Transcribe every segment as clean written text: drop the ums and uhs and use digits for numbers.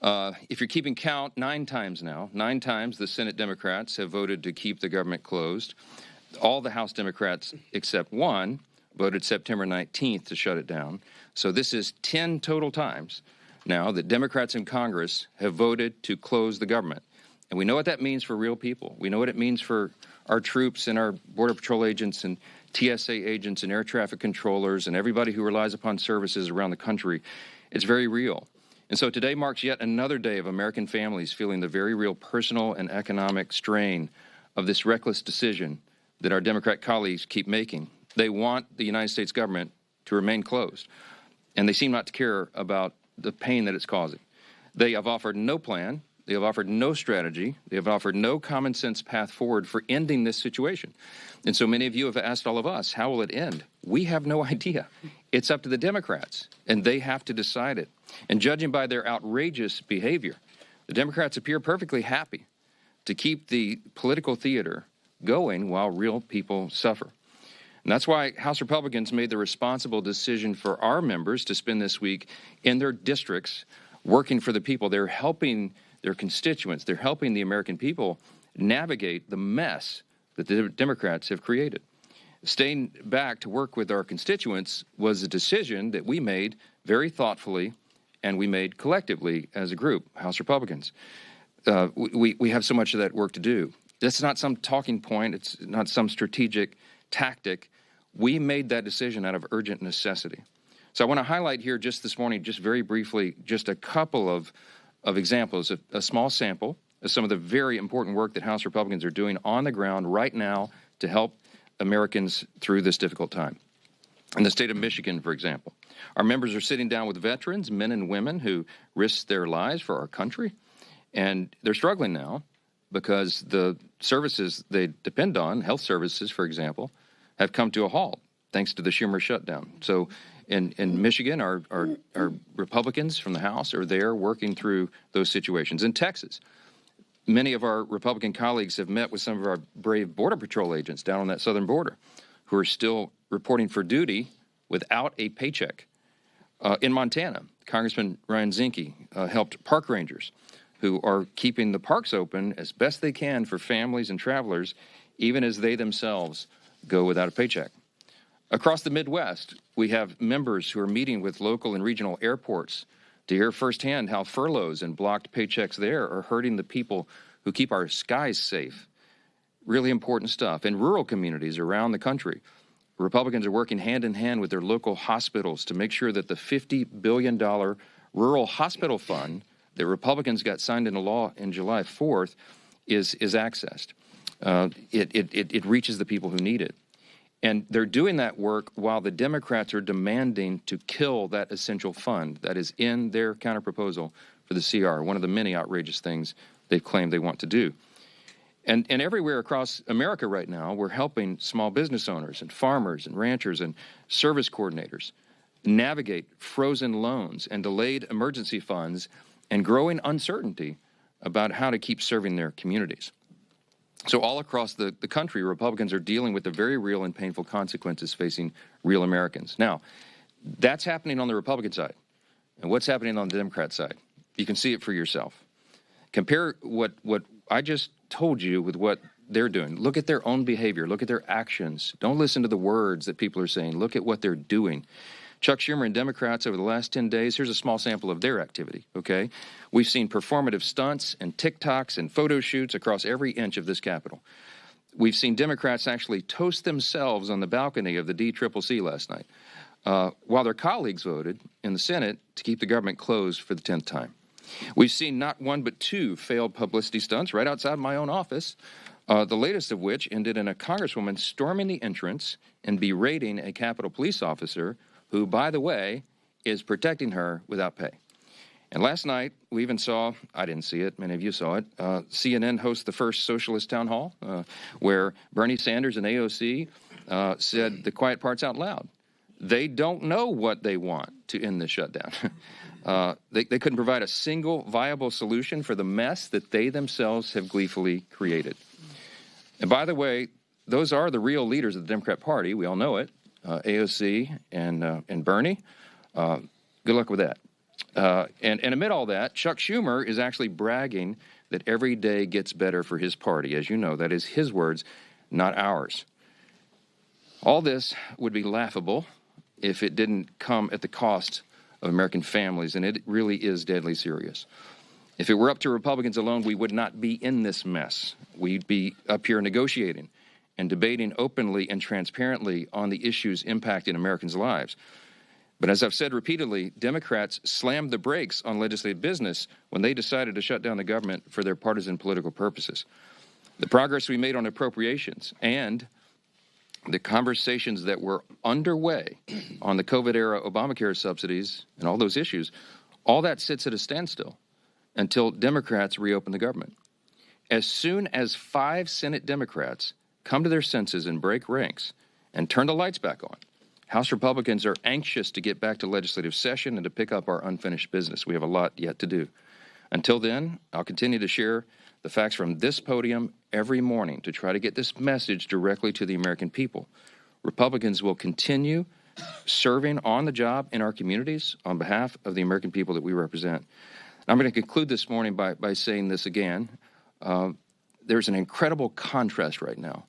If you're keeping count, 9 times now, 9 times the Senate Democrats have voted to keep the government closed. All the House Democrats except one voted September 19th to shut it down. So this is 10 total times now that Democrats in Congress have voted to close the government. And we know what that means for real people. We know what it means for our troops and our Border Patrol agents and TSA agents and air traffic controllers and everybody who relies upon services around the country. It's very real. And so today marks yet another day of American families feeling the very real personal and economic strain of this reckless decision that our Democrat colleagues keep making. They want the United States government to remain closed, and they seem not to care about the pain that it's causing. They have offered no plan. They have offered no strategy. They have offered no common sense path forward for ending this situation. And so many of you have asked all of us, how will it end? We have no idea. It's up to the Democrats, and they have to decide it. And judging by their outrageous behavior, the Democrats appear perfectly happy to keep the political theater going while real people suffer. And that's why House Republicans made the responsible decision for our members to spend this week in their districts working for the people. They're helping their constituents. They're helping the American people navigate the mess that the Democrats have created. Staying back to work with our constituents was a decision that we made very thoughtfully, and we made collectively as a group, House Republicans. We have so much of that work to do. That's not some talking point. It's not some strategic tactic. We made that decision out of urgent necessity. So I want to highlight here just this morning, just very briefly, just a couple of examples, a small sample of some of the very important work that House Republicans are doing on the ground right now to help Americans through this difficult time. In the state of Michigan, for example, our members are sitting down with veterans, men and women who risked their lives for our country, and they're struggling now because the services they depend on, health services, for example, have come to a halt thanks to the Schumer shutdown. So in Michigan, our Republicans from the House are there working through those situations. In Texas, many of our Republican colleagues have met with some of our brave Border Patrol agents down on that southern border who are still reporting for duty without a paycheck. In Montana, Congressman Ryan Zinke helped park rangers who are keeping the parks open as best they can for families and travelers, even as they themselves go without a paycheck. Across the Midwest, we have members who are meeting with local and regional airports to hear firsthand how furloughs and blocked paychecks there are hurting the people who keep our skies safe. Really important stuff. In rural communities around the country, Republicans are working hand in hand with their local hospitals to make sure that the $50 billion rural hospital fund that Republicans got signed into law in July 4th is accessed. It reaches the people who need it. And they're doing that work while the Democrats are demanding to kill that essential fund that is in their counterproposal for the CR, one of the many outrageous things they've claimed they want to do. And everywhere across America right now, we're helping small business owners and farmers and ranchers and service coordinators navigate frozen loans and delayed emergency funds and growing uncertainty about how to keep serving their communities. So all across the country, Republicans are dealing with the very real and painful consequences facing real Americans. Now, that's happening on the Republican side. And what's happening on the Democrat side? You can see it for yourself. Compare what I just told you with what they're doing. Look at their own behavior. Look at their actions. Don't listen to the words that people are saying. Look at what they're doing. Chuck Schumer and Democrats over the last 10 days, here's a small sample of their activity, okay? We've seen performative stunts and TikToks and photo shoots across every inch of this Capitol. We've seen Democrats actually toast themselves on the balcony of the DCCC last night, while their colleagues voted in the Senate to keep the government closed for the 10th time. We've seen not one but two failed publicity stunts right outside my own office, the latest of which ended in a congresswoman storming the entrance and berating a Capitol police officer who, by the way, is protecting her without pay. And last night, we even saw, I didn't see it, many of you saw it, CNN host the first socialist town hall where Bernie Sanders and AOC said the quiet parts out loud. They don't know what they want to end the shutdown. They couldn't provide a single viable solution for the mess that they themselves have gleefully created. And by the way, those are the real leaders of the Democrat Party. We all know it. AOC and Bernie. Good luck with that. And amid all that, Chuck Schumer is actually bragging that every day gets better for his party. As you know, that is his words, not ours. All this would be laughable if it didn't come at the cost of American families, and it really is deadly serious. If it were up to Republicans alone, we would not be in this mess. We'd be up here negotiating and debating openly and transparently on the issues impacting Americans' lives. But as I've said repeatedly, Democrats slammed the brakes on legislative business when they decided to shut down the government for their partisan political purposes. The progress we made on appropriations and the conversations that were underway on the COVID-era Obamacare subsidies and all those issues, all that sits at a standstill until Democrats reopen the government. As soon as 5 Senate Democrats come to their senses and break ranks and turn the lights back on, House Republicans are anxious to get back to legislative session and to pick up our unfinished business. We have a lot yet to do. Until then, I'll continue to share the facts from this podium every morning to try to get this message directly to the American people. Republicans will continue serving on the job in our communities on behalf of the American people that we represent. I'm going to conclude this morning by saying this again. There's an incredible contrast right now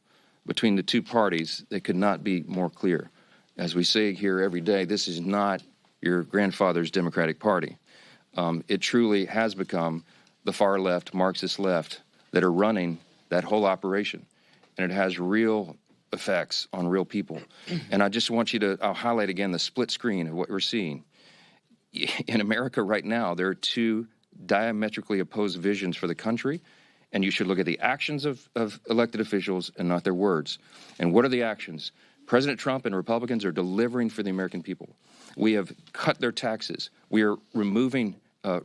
between the two parties that could not be more clear. As we say here every day, this is not your grandfather's Democratic Party. It truly has become the far left, Marxist left, that are running that whole operation. And it has real effects on real people. And I just want you to, I'll highlight again the split screen of what we're seeing. In America right now, there are 2 diametrically opposed visions for the country, and you should look at the actions of elected officials and not their words. And what are the actions? President Trump and Republicans are delivering for the American people. We have cut their taxes. We are removing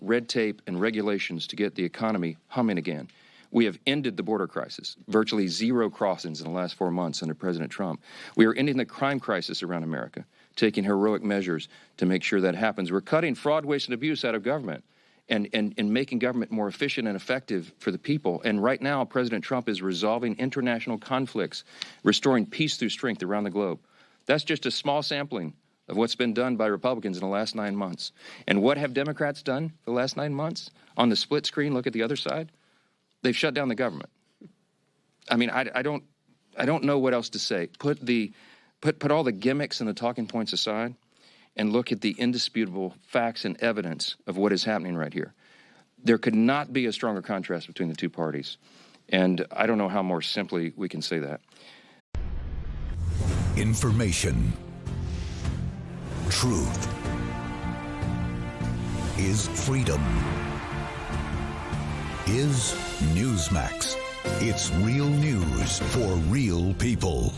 red tape and regulations to get the economy humming again. We have ended the border crisis, virtually 0 crossings in the last 4 months under President Trump. We are ending the crime crisis around America, taking heroic measures to make sure that happens. We're cutting fraud, waste, and abuse out of government and making government more efficient and effective for the people. And right now, President Trump is resolving international conflicts, restoring peace through strength around the globe. That's just a small sampling of what's been done by Republicans in the last 9 months. And what have Democrats done for the last 9 months? On the split screen, look at the other side. They've shut down the government. I mean, I don't know what else to say. Put all the gimmicks and the talking points aside and look at the indisputable facts and evidence of what is happening right here. There could not be a stronger contrast between the two parties. And I don't know how more simply we can say that. Information. Truth is freedom. Is Newsmax. It's real news for real people.